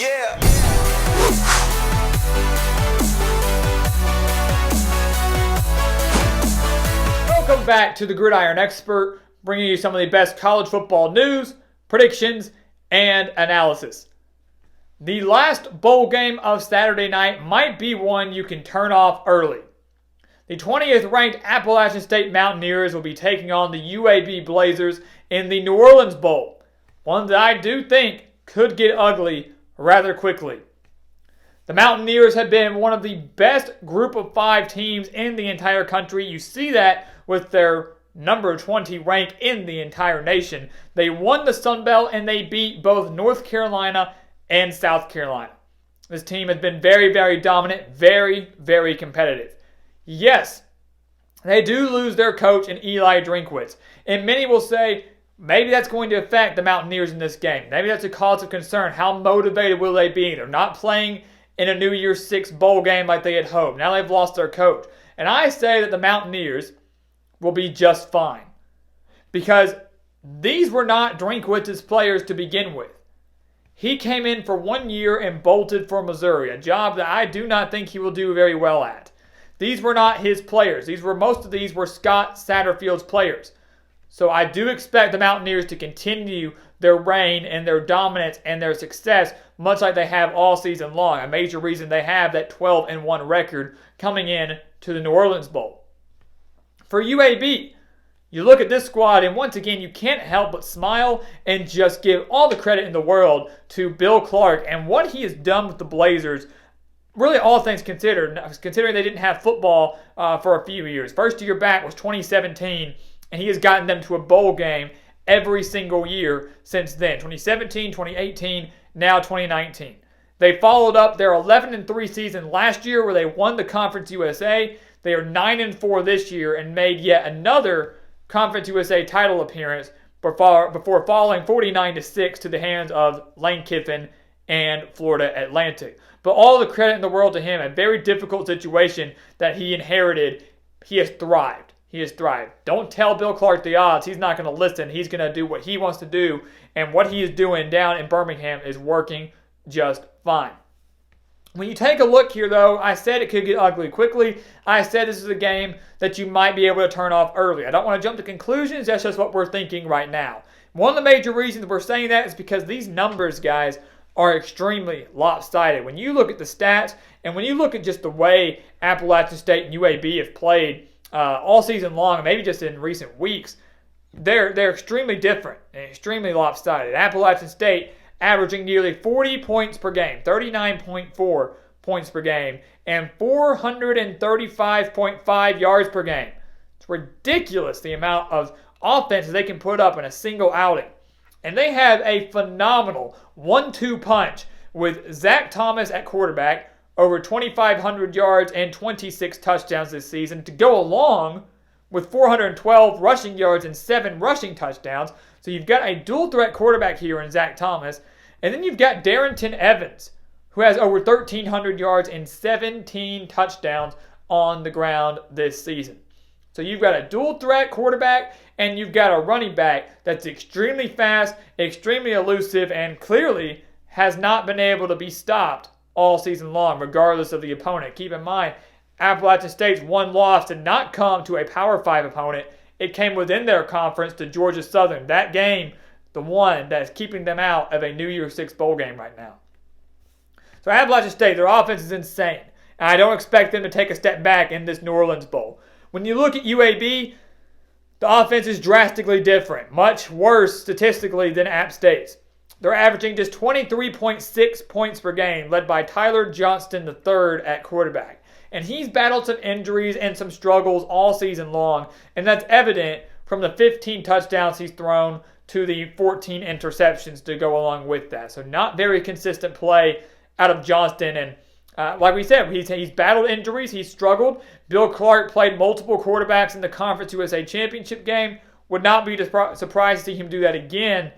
Yeah. Welcome back to the Gridiron Expert, bringing you some of the best college football news, predictions, and analysis. The last bowl game of Saturday night might be one you can turn off early. The 20th ranked Appalachian State Mountaineers will be taking on the UAB Blazers in the New Orleans Bowl, one that I do think could get ugly rather quickly. The Mountaineers have been one of the best group of 5 teams in the entire country. You see that with their number 20 rank in the entire nation. They won the Sun Belt and they beat both North Carolina and South Carolina. This team has been very, very dominant, very, very competitive. Yes, they do lose their coach in Eli Drinkwitz. And many will say, maybe that's going to affect the Mountaineers in this game. Maybe that's a cause of concern. How motivated will they be? They're not playing in a New Year's Six bowl game like they had hoped. Now they've lost their coach. And I say that the Mountaineers will be just fine. Because these were not Drinkwitz's players to begin with. He came in for 1 year and bolted for Missouri, a job that I do not think he will do very well at. These were not his players. Most of these were Scott Satterfield's players. So I do expect the Mountaineers to continue their reign and their dominance and their success, much like they have all season long. A major reason they have that 12-1 record coming in to the New Orleans Bowl. For UAB, you look at this squad, and once again, you can't help but smile and just give all the credit in the world to Bill Clark and what he has done with the Blazers. Really, all things considered, considering they didn't have football for a few years. First year back was 2017, and he has gotten them to a bowl game every single year since then. 2017, 2018, now 2019. They followed up their 11-3 season last year where they won the Conference USA. They are 9-4 this year and made yet another Conference USA title appearance before falling 49-6 to the hands of Lane Kiffin and Florida Atlantic. But all the credit in the world to him, a very difficult situation that he inherited, he has thrived. He has thrived. Don't tell Bill Clark the odds. He's not going to listen. He's going to do what he wants to do, and what he is doing down in Birmingham is working just fine. When you take a look here, though, I said it could get ugly quickly. I said this is a game that you might be able to turn off early. I don't want to jump to conclusions. That's just what we're thinking right now. One of the major reasons we're saying that is because these numbers, guys, are extremely lopsided. When you look at the stats and when you look at just the way Appalachian State and UAB have played all season long, maybe just in recent weeks, they're extremely different and extremely lopsided. Appalachian State averaging nearly 40 points per game, 39.4 points per game, and 435.5 yards per game. It's ridiculous the amount of offense they can put up in a single outing. And they have a phenomenal 1-2 punch with Zach Thomas at quarterback, over 2,500 yards and 26 touchdowns this season, to go along with 412 rushing yards and 7 rushing touchdowns. So you've got a dual threat quarterback here in Zach Thomas. And then you've got Darrington Evans, who has over 1,300 yards and 17 touchdowns on the ground this season. So you've got a dual threat quarterback and you've got a running back that's extremely fast, extremely elusive, and clearly has not been able to be stopped all season long, regardless of the opponent. Keep in mind, Appalachian State's one loss did not come to a Power 5 opponent. It came within their conference to Georgia Southern. That game, the one that's keeping them out of a New Year's Six bowl game right now. So Appalachian State, their offense is insane. And I don't expect them to take a step back in this New Orleans Bowl. When you look at UAB, the offense is drastically different. Much worse statistically than App State's. They're averaging just 23.6 points per game, led by Tyler Johnston III at quarterback. And he's battled some injuries and some struggles all season long, and that's evident from the 15 touchdowns he's thrown to the 14 interceptions to go along with that. So not very consistent play out of Johnston. And like we said, he's battled injuries. He's struggled. Bill Clark played multiple quarterbacks in the Conference USA Championship game. Would not be surprised to see him do that again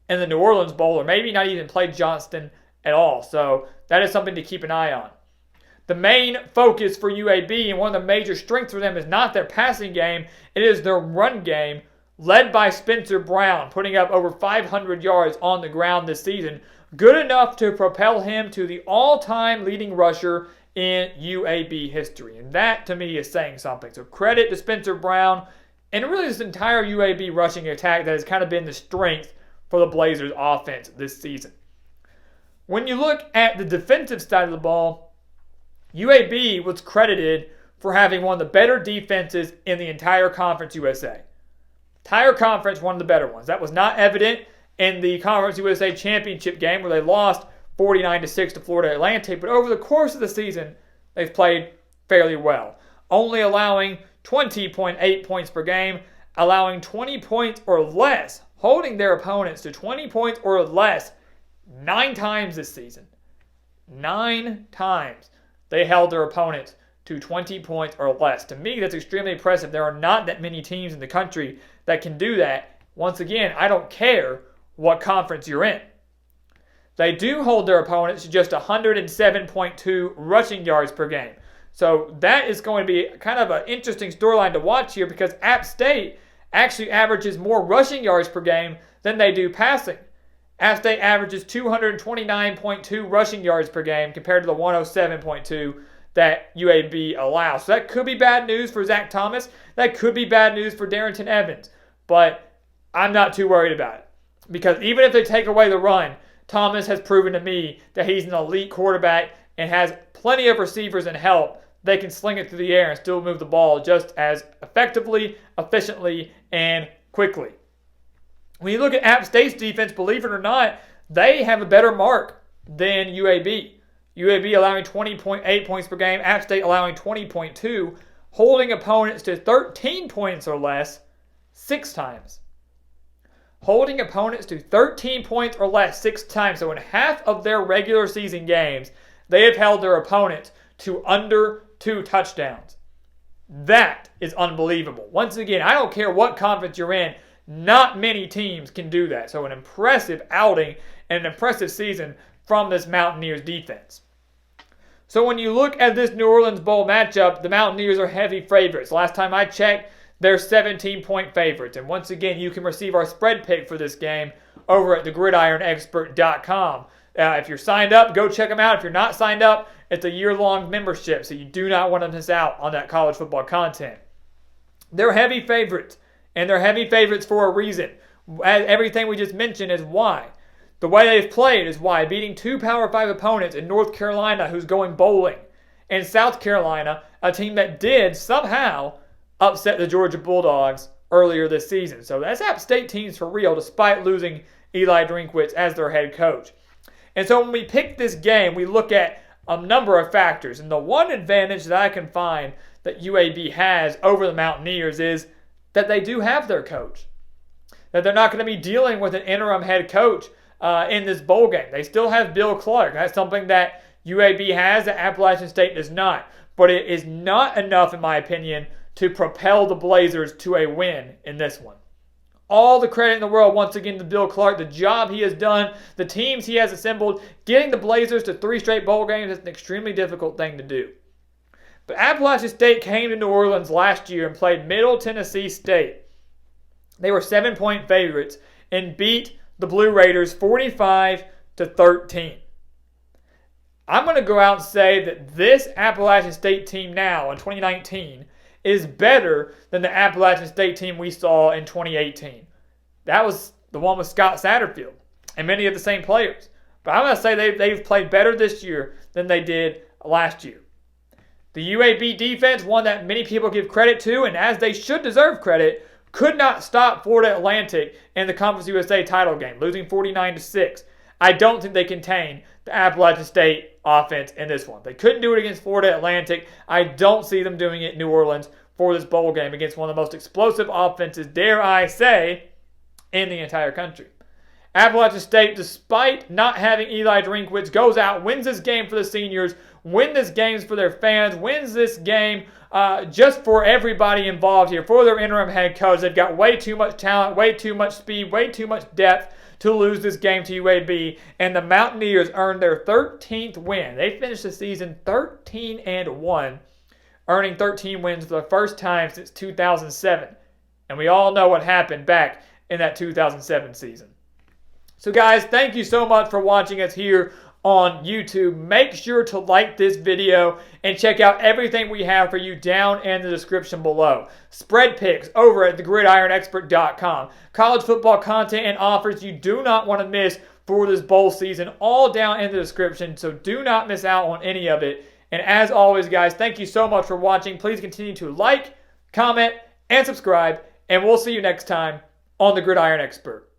in the New Orleans Bowl, or maybe not even play Johnston at all. So that is something to keep an eye on. The main focus for UAB and one of the major strengths for them is not their passing game. It is their run game, led by Spencer Brown, putting up over 500 yards on the ground this season, good enough to propel him to the all-time leading rusher in UAB history. And that, to me, is saying something. So credit to Spencer Brown and really this entire UAB rushing attack that has kind of been the strength for the Blazers offense this season. When you look at the defensive side of the ball, UAB was credited for having one of the better defenses in the entire Conference USA. Entire conference, one of the better ones. That was not evident in the Conference USA championship game where they lost 49-6 to Florida Atlantic, but over the course of the season, they've played fairly well, only allowing 20.8 points per game, allowing 20 points or less, holding their opponents to 20 points or less 9 times this season. 9 times they held their opponents to 20 points or less. To me, that's extremely impressive. There are not that many teams in the country that can do that. Once again, I don't care what conference you're in. They do hold their opponents to just 107.2 rushing yards per game. So that is going to be kind of an interesting storyline to watch here because App State actually averages more rushing yards per game than they do passing. App State averages 229.2 rushing yards per game compared to the 107.2 that UAB allows. So that could be bad news for Zach Thomas. That could be bad news for Darrington Evans. But I'm not too worried about it. Because even if they take away the run, Thomas has proven to me that he's an elite quarterback and has plenty of receivers and help. They can sling it through the air and still move the ball just as effectively, efficiently, and quickly. When you look at App State's defense, believe it or not, they have a better mark than UAB. UAB allowing 20.8 points per game, App State allowing 20.2, holding opponents to 13 points or less 6 times. Holding opponents to 13 points or less 6 times. So in half of their regular season games, they have held their opponents to under 2 touchdowns. That is unbelievable. Once again, I don't care what conference you're in, not many teams can do that. So an impressive outing and an impressive season from this Mountaineers defense. So when you look at this New Orleans Bowl matchup, the Mountaineers are heavy favorites. Last time I checked, they're 17-point favorites. And once again, you can receive our spread pick for this game over at thegridironexpert.com. If you're signed up, go check them out. If you're not signed up, it's a year-long membership, so you do not want to miss out on that college football content. They're heavy favorites, and they're heavy favorites for a reason. Everything we just mentioned is why. The way they've played is why. Beating 2 Power 5 opponents in North Carolina, who's going bowling, and South Carolina, a team that did somehow upset the Georgia Bulldogs earlier this season. So that's App State teams for real, despite losing Eli Drinkwitz as their head coach. And so when we pick this game, we look at a number of factors. And the one advantage that I can find that UAB has over the Mountaineers is that they do have their coach. That they're not going to be dealing with an interim head coach in this bowl game. They still have Bill Clark. That's something that UAB has that Appalachian State does not. But it is not enough, in my opinion, to propel the Blazers to a win in this one. All the credit in the world, once again, to Bill Clark, the job he has done, the teams he has assembled. Getting the Blazers to 3 straight bowl games is an extremely difficult thing to do. But Appalachian State came to New Orleans last year and played Middle Tennessee State. They were 7-point favorites and beat the Blue Raiders 45-13. I'm going to go out and say that this Appalachian State team now in 2019 is better than the Appalachian State team we saw in 2018. That was the one with Scott Satterfield and many of the same players. But I'm going to say they've played better this year than they did last year. The UAB defense, one that many people give credit to, and as they should deserve credit, could not stop Florida Atlantic in the Conference USA title game, losing 49-6. I don't think they contain the Appalachian State offense in this one. They couldn't do it against Florida Atlantic. I don't see them doing it in New Orleans for this bowl game against one of the most explosive offenses, dare I say, in the entire country. Appalachian State, despite not having Eli Drinkwitz, goes out, wins this game for the seniors, wins this game for their fans, wins this game just for everybody involved here, for their interim head coach. They've got way too much talent, way too much speed, way too much depth to lose this game to UAB, and the Mountaineers earned their 13th win. They finished the season 13-1, earning 13 wins for the first time since 2007. And we all know what happened back in that 2007 season. So guys, thank you so much for watching us here on YouTube. Make sure to like this video and check out everything we have for you down in the description below. Spread picks over at thegridironexpert.com. College football content and offers you do not want to miss for this bowl season, all down in the description, so do not miss out on any of it. And as always, guys, thank you so much for watching. Please continue to like, comment, and subscribe, and we'll see you next time on The Gridiron Expert.